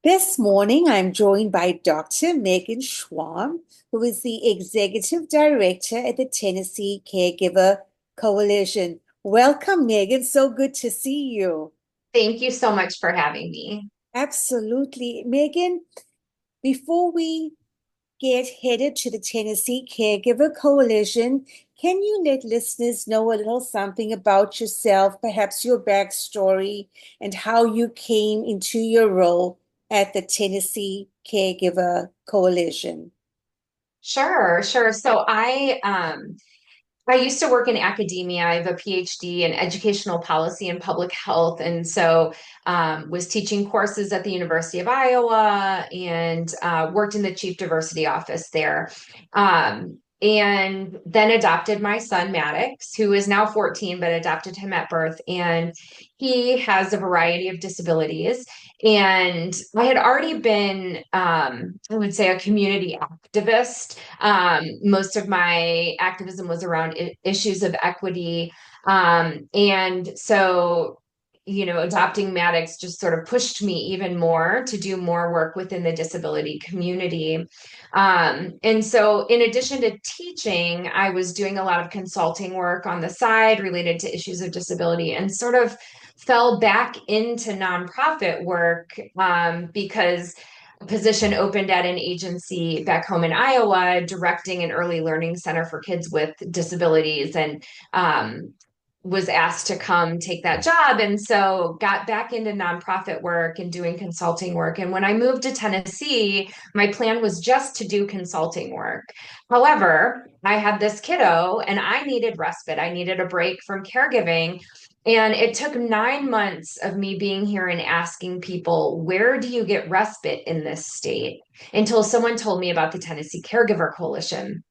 This morning, I'm joined by Dr. Megan Schwalm, who is the Executive Director at the Tennessee Caregiver Coalition. Welcome, Megan. So good to see you. Thank you so much for having me. Absolutely. Megan, before we get headed to the Tennessee Caregiver Coalition, can you let listeners know a little something about yourself, perhaps your backstory, and how you came into your role at the Tennessee Caregiver Coalition? Sure. I used to work in academia. I have a PhD in educational policy and public health, and was teaching courses at the University of Iowa and worked in the chief diversity office there. And then adopted my son Maddox, who is now 14, but adopted him at birth. And he has a variety of disabilities. And I had already been, I would say, a community activist. Most of my activism was around issues of equity. Adopting Maddox just sort of pushed me even more to do more work within the disability community. In addition to teaching, I was doing a lot of consulting work on the side related to issues of disability and sort of fell back into nonprofit work because a position opened at an agency back home in Iowa, directing an early learning center for kids with disabilities, and was asked to come take that job. And so got back into nonprofit work and doing consulting work. And when I moved to Tennessee, my plan was just to do consulting work. However, I had this kiddo and I needed respite. I needed a break from caregiving. And it took 9 months of me being here and asking people, where do you get respite in this state? Until someone told me about the Tennessee Caregiver Coalition.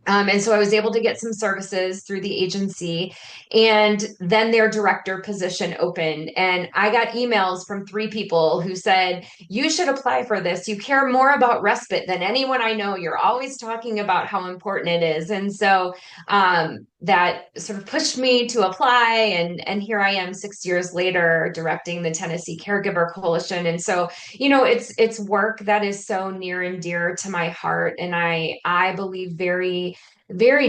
And so I was able to get some services through the agency. And then their director position opened. And I got emails from three people who said, you should apply for this. You care more about respite than anyone I know. You're always talking about how important it is. That sort of pushed me to apply. And here I am 6 years later directing the Tennessee Caregiver Coalition. And so, it's work that is so near and dear to my heart. And I believe very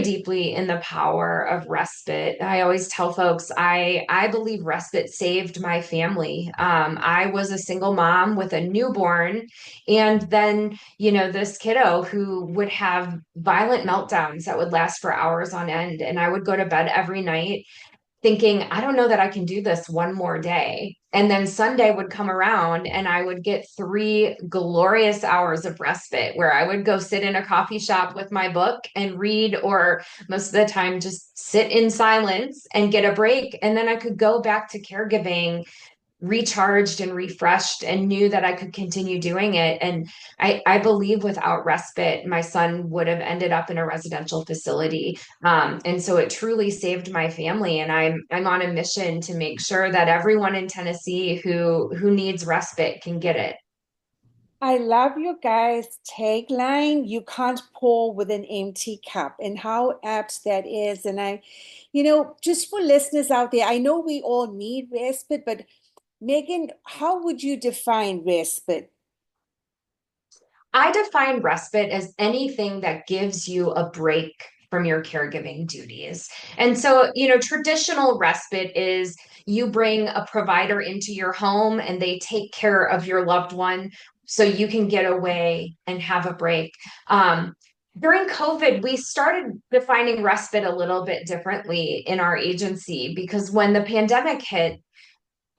deeply in the power of respite. I always tell folks I believe respite saved my family. I was a single mom with a newborn, and then this kiddo who would have violent meltdowns that would last for hours on end, and I would go to bed every night thinking, I don't know that I can do this one more day. And then Sunday would come around and I would get 3 glorious hours of respite where I would go sit in a coffee shop with my book and read, or most of the time just sit in silence and get a break. And then I could go back to caregiving recharged and refreshed and knew that I could continue doing it. And I believe without respite, my son would have ended up in a residential facility. And so it truly saved my family. And I'm on a mission to make sure that everyone in Tennessee who needs respite can get it. I love your guys' tagline, you can't pour with an empty cup, and how apt that is. Just for listeners out there, I know we all need respite, but Megan, how would you define respite? I define respite as anything that gives you a break from your caregiving duties. And so, traditional respite is you bring a provider into your home and they take care of your loved one so you can get away and have a break. During COVID, we started defining respite a little bit differently in our agency because when the pandemic hit,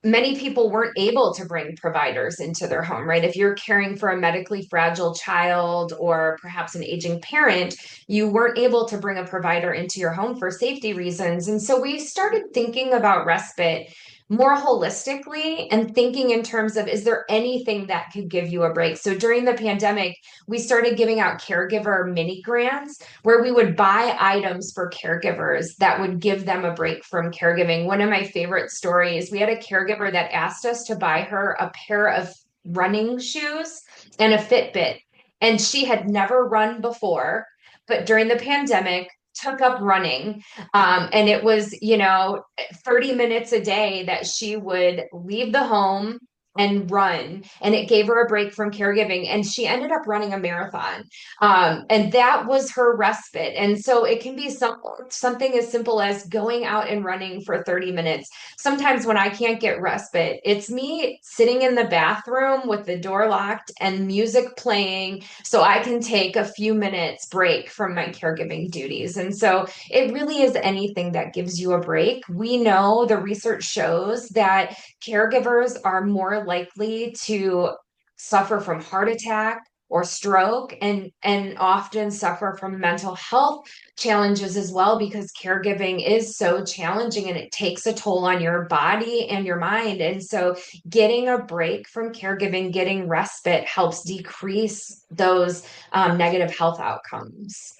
many people weren't able to bring providers into their home, right? If you're caring for a medically fragile child or perhaps an aging parent, you weren't able to bring a provider into your home for safety reasons. And so we started thinking about respite more holistically and thinking in terms of, is there anything that could give you a break? So during the pandemic, we started giving out caregiver mini grants where we would buy items for caregivers that would give them a break from caregiving. One of my favorite stories, we had a caregiver that asked us to buy her a pair of running shoes and a Fitbit. And she had never run before, but during the pandemic, took up running. And it was, 30 minutes a day that she would leave the home, and run, and it gave her a break from caregiving, and she ended up running a marathon. And that was her respite. And so it can be something as simple as going out and running for 30 minutes. Sometimes when I can't get respite, it's me sitting in the bathroom with the door locked and music playing so I can take a few minutes break from my caregiving duties. And so it really is anything that gives you a break. We know the research shows that caregivers are more likely to suffer from heart attack or stroke, and often suffer from mental health challenges as well, because caregiving is so challenging and it takes a toll on your body and your mind. And so getting a break from caregiving, getting respite, helps decrease those negative health outcomes.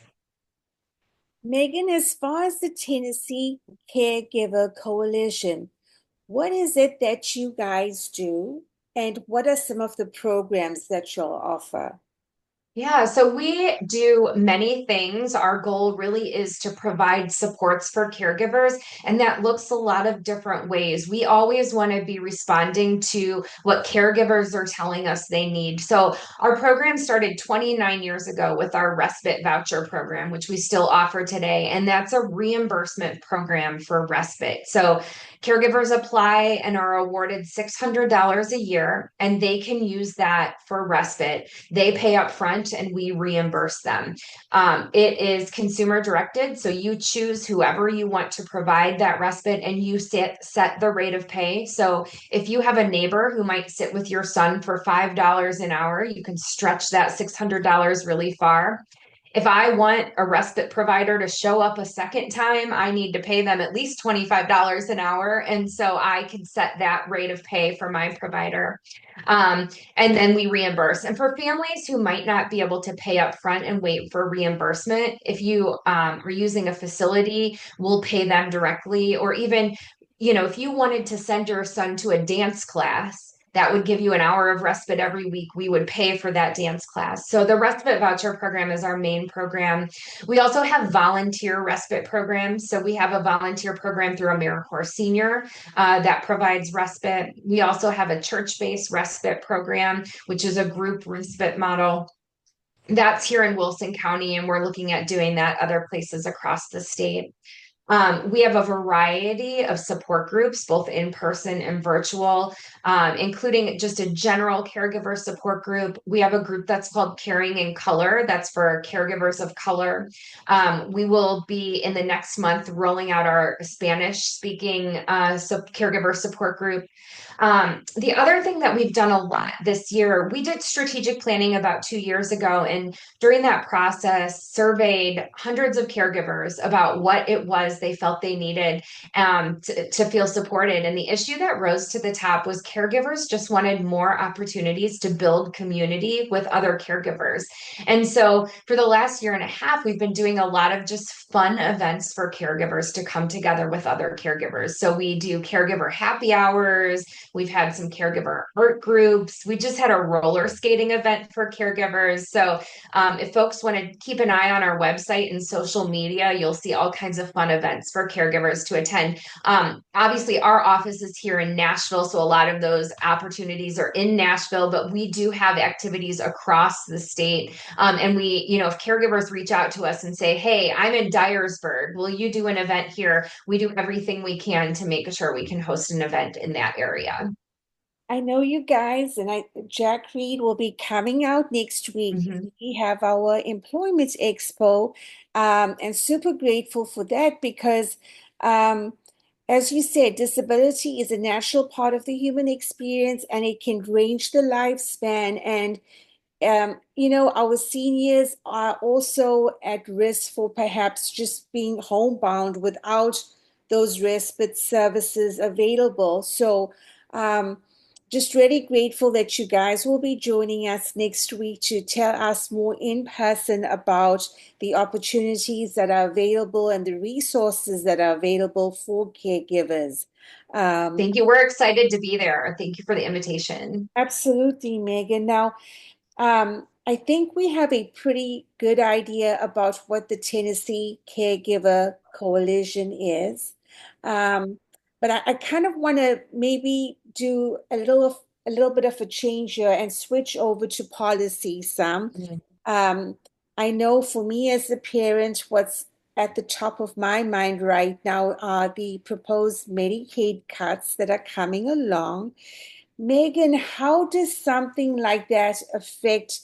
Megan, as far as the Tennessee Caregiver Coalition, what is it that you guys do, and what are some of the programs that you'll offer? Yeah, so we do many things. Our goal really is to provide supports for caregivers, and that looks a lot of different ways. We always want to be responding to what caregivers are telling us they need. So, our program started 29 years ago with our respite voucher program, which we still offer today, and that's a reimbursement program for respite. So, caregivers apply and are awarded $600 a year, and they can use that for respite. They pay up front and we reimburse them. It is consumer directed, so you choose whoever you want to provide that respite, and you set the rate of pay. So if you have a neighbor who might sit with your son for $5 an hour, you can stretch that $600 really far. If I want a respite provider to show up a second time, I need to pay them at least $25 an hour. And so I can set that rate of pay for my provider. Um, and then we reimburse. And for families who might not be able to pay up front and wait for reimbursement, if you are using a facility, we'll pay them directly. Or even, if you wanted to send your son to a dance class, that would give you an hour of respite every week. We would pay for that dance class. So the respite voucher program is our main program. We also have volunteer respite programs. So we have a volunteer program through AmeriCorps Senior that provides respite. We also have a church-based respite program, which is a group respite model. That's here in Wilson County, and we're looking at doing that other places across the state. We have a variety of support groups, both in person and virtual, including just a general caregiver support group. We have a group that's called Caring in Color, that's for caregivers of color. We will be in the next month rolling out our Spanish speaking caregiver support group. The other thing that we've done a lot this year, we did strategic planning about 2 years ago, and during that process, surveyed hundreds of caregivers about what it was they felt they needed to feel supported. And the issue that rose to the top was caregivers just wanted more opportunities to build community with other caregivers. And so for the last year and a half, we've been doing a lot of just fun events for caregivers to come together with other caregivers. So we do caregiver happy hours. We've had some caregiver art groups. We just had a roller skating event for caregivers. So if folks want to keep an eye on our website and social media, you'll see all kinds of fun events for caregivers to attend. Obviously, our office is here in Nashville, so a lot of those opportunities are in Nashville, but we do have activities across the state. And if caregivers reach out to us and say, hey, I'm in Dyersburg, will you do an event here? We do everything we can to make sure we can host an event in that area. I know you guys, and Jack Reed will be coming out next week. Mhm. We have our employment expo, and super grateful for that because, um, as you said, disability is a natural part of the human experience, and it can range the lifespan. And our seniors are also at risk for perhaps just being homebound without those respite services available. So, just really grateful that you guys will be joining us next week to tell us more in person about the opportunities that are available and the resources that are available for caregivers. Um, Thank you. We're excited to be there. Thank you for the invitation. Absolutely, Megan. Now, I think we have a pretty good idea about what the Tennessee Caregiver Coalition is. But I kind of want to maybe do a little a little bit of a change here and switch over to policy some. Mhm. Um, I know for me as a parent, what's at the top of my mind right now are the proposed Medicaid cuts that are coming along. Megan, how does something like that affect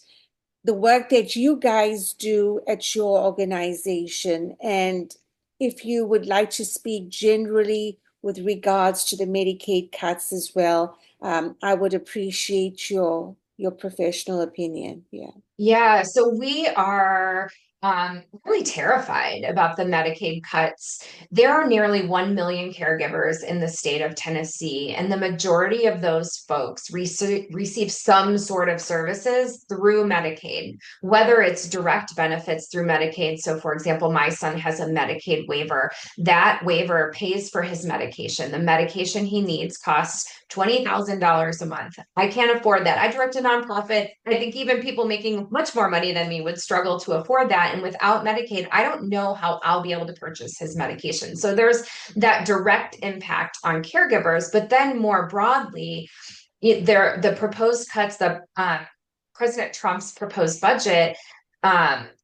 the work that you guys do at your organization? And if you would like to speak generally with regards to the Medicaid cuts as well, I would appreciate your professional opinion. Yeah. Yeah, so we are really terrified about the Medicaid cuts. There are nearly 1 million caregivers in the state of Tennessee, and the majority of those folks receive some sort of services through Medicaid, whether it's direct benefits through Medicaid. So, for example, my son has a Medicaid waiver. That waiver pays for his medication. The medication he needs costs $20,000 a month. I can't afford that. I direct a nonprofit. I think even people making much more money than me would struggle to afford that. And without Medicaid, I don't know how I'll be able to purchase his medication. So there's that direct impact on caregivers. But then more broadly, the proposed cuts, President Trump's proposed budget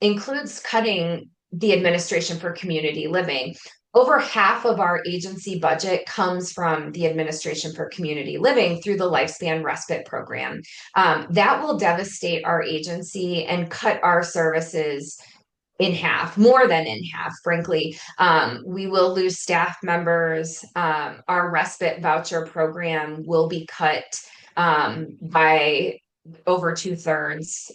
includes cutting the administration for community living. Over half of our agency budget comes from the Administration for Community Living through the Lifespan Respite Program. That will devastate our agency and cut our services in half, more than in half, frankly. We will lose staff members. Our respite voucher program will be cut by over 2/3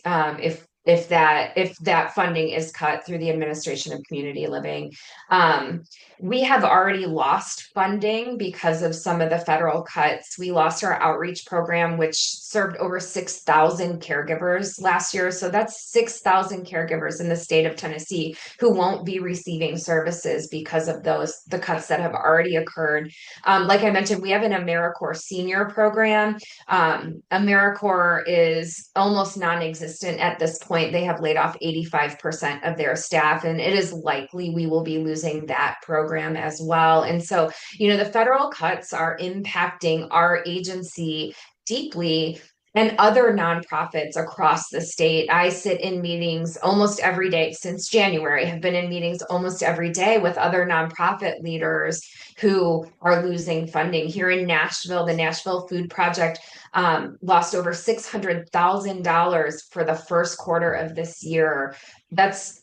if that funding is cut through the Administration of Community Living. Um, we have already lost funding because of some of the federal cuts. We lost our outreach program, which served over 6,000 caregivers last year. So that's 6,000 caregivers in the state of Tennessee who won't be receiving services because of the cuts that have already occurred. Like I mentioned, we have an AmeriCorps senior program. AmeriCorps is almost non-existent at this point. They have laid off 85% of their staff, and it is likely we will be losing that program as well. And so, the federal cuts are impacting our agency deeply and other nonprofits across the state. I sit in meetings almost every day since January, have been in meetings almost every day with other nonprofit leaders who are losing funding. Here in Nashville, the Nashville Food Project lost over $600,000 for the first quarter of this year. That's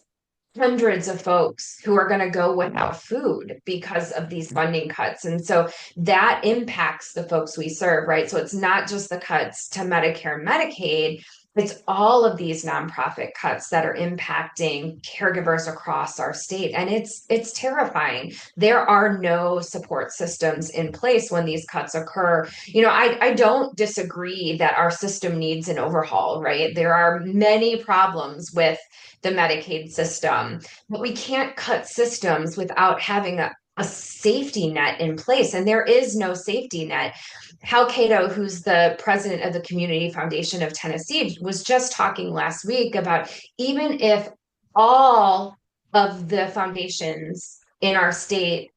hundreds of folks who are going to go without food because of these funding cuts. And so that impacts the folks we serve, right? So it's not just the cuts to Medicare, Medicaid, it's all of these nonprofit cuts that are impacting caregivers across our state. And it's terrifying. There are no support systems in place when these cuts occur. I don't disagree that our system needs an overhaul, right? There are many problems with the Medicaid system, but we can't cut systems without having a safety net in place. And there is no safety net. Hal Cato, who's the president of the Community Foundation of Tennessee, was just talking last week about even if all of the foundations in our state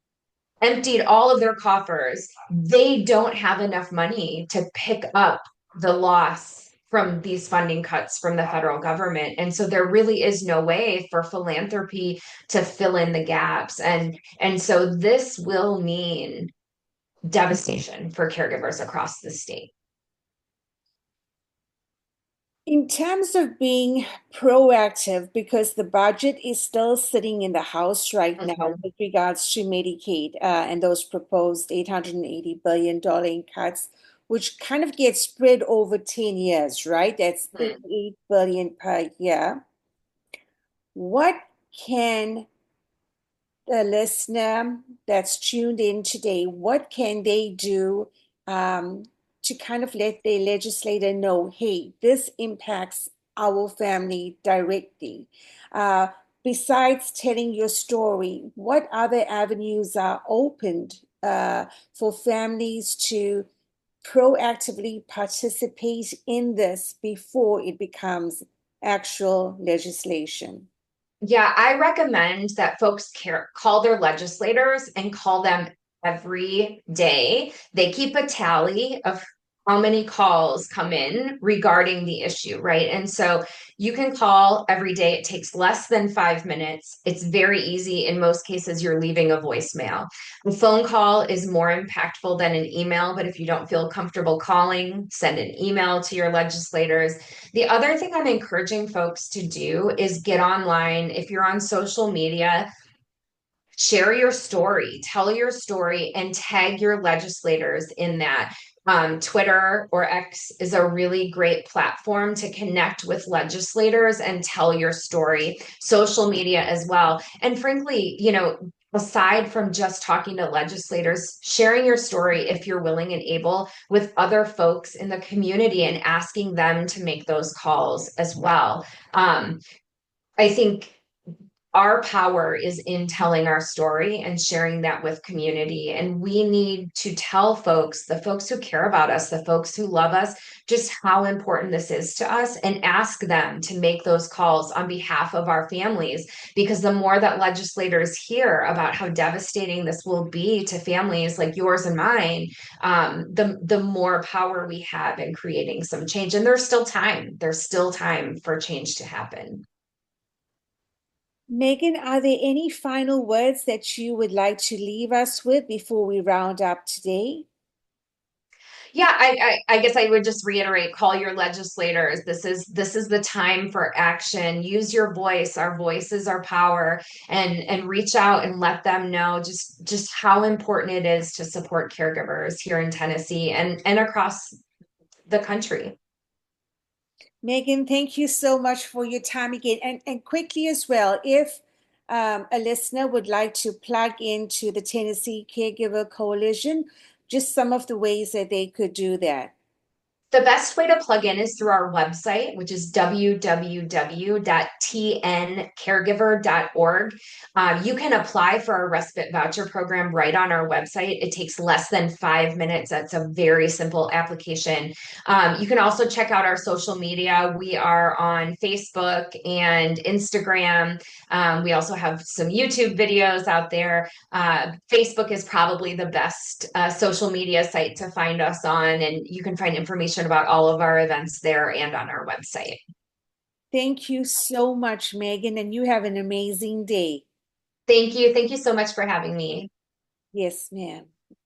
emptied all of their coffers, they don't have enough money to pick up the loss from these funding cuts from the federal government. And so there really is no way for philanthropy to fill in the gaps. And so this will mean devastation for caregivers across the state. In terms of being proactive, because the budget is still sitting in the House right now Mhm. with regards to Medicaid and those proposed $880 billion in cuts, which kind of gets spread over 10 years, right? That's Mhm. 38 billion per year. What can the listener that's tuned in today, what can they do um, to kind of let their legislator know, hey, this impacts our family directly? Uh, Besides telling your story, what other avenues are opened for families to proactively participate in this before it becomes actual legislation? Yeah, I recommend that folks call their legislators and call them every day. They keep a tally of how many calls come in regarding the issue, right? And so you can call every day. It takes less than 5 minutes. It's very easy. In most cases, you're leaving a voicemail. A phone call is more impactful than an email, but if you don't feel comfortable calling, send an email to your legislators. The other thing I'm encouraging folks to do is get online. If you're on social media, share your story, tell your story, and tag your legislators in that. Twitter or X is a really great platform to connect with legislators and tell your story, social media as well. And frankly, aside from just talking to legislators, sharing your story, if you're willing and able, with other folks in the community and asking them to make those calls as well. I think our power is in telling our story and sharing that with community. And we need to tell folks, the folks who care about us, the folks who love us, just how important this is to us and ask them to make those calls on behalf of our families. Because the more that legislators hear about how devastating this will be to families like yours and mine, the more power we have in creating some change. And there's still time. There's still time for change to happen. Megan, are there any final words that you would like to leave us with before we round up today? Yeah, I guess I would just reiterate, call your legislators. This is the time for action. Use your voice. Our voices are power, and reach out and let them know just how important it is to support caregivers here in Tennessee and across the country. Megan, thank you so much for your time again. And quickly as well, if a listener would like to plug into the Tennessee Caregiver Coalition, just some of the ways that they could do that. The best way to plug in is through our website, which is www.tncaregiver.org. You can apply for our respite voucher program right on our website. It takes less than 5 minutes. That's a very simple application. You can also check out our social media. We are on Facebook and Instagram. We also have some YouTube videos out there. Facebook is probably the best social media site to find us on, and you can find information about all of our events there and on our website. Thank you so much, Megan, and you have an amazing day. Thank you. Thank you so much for having me. Yes, ma'am.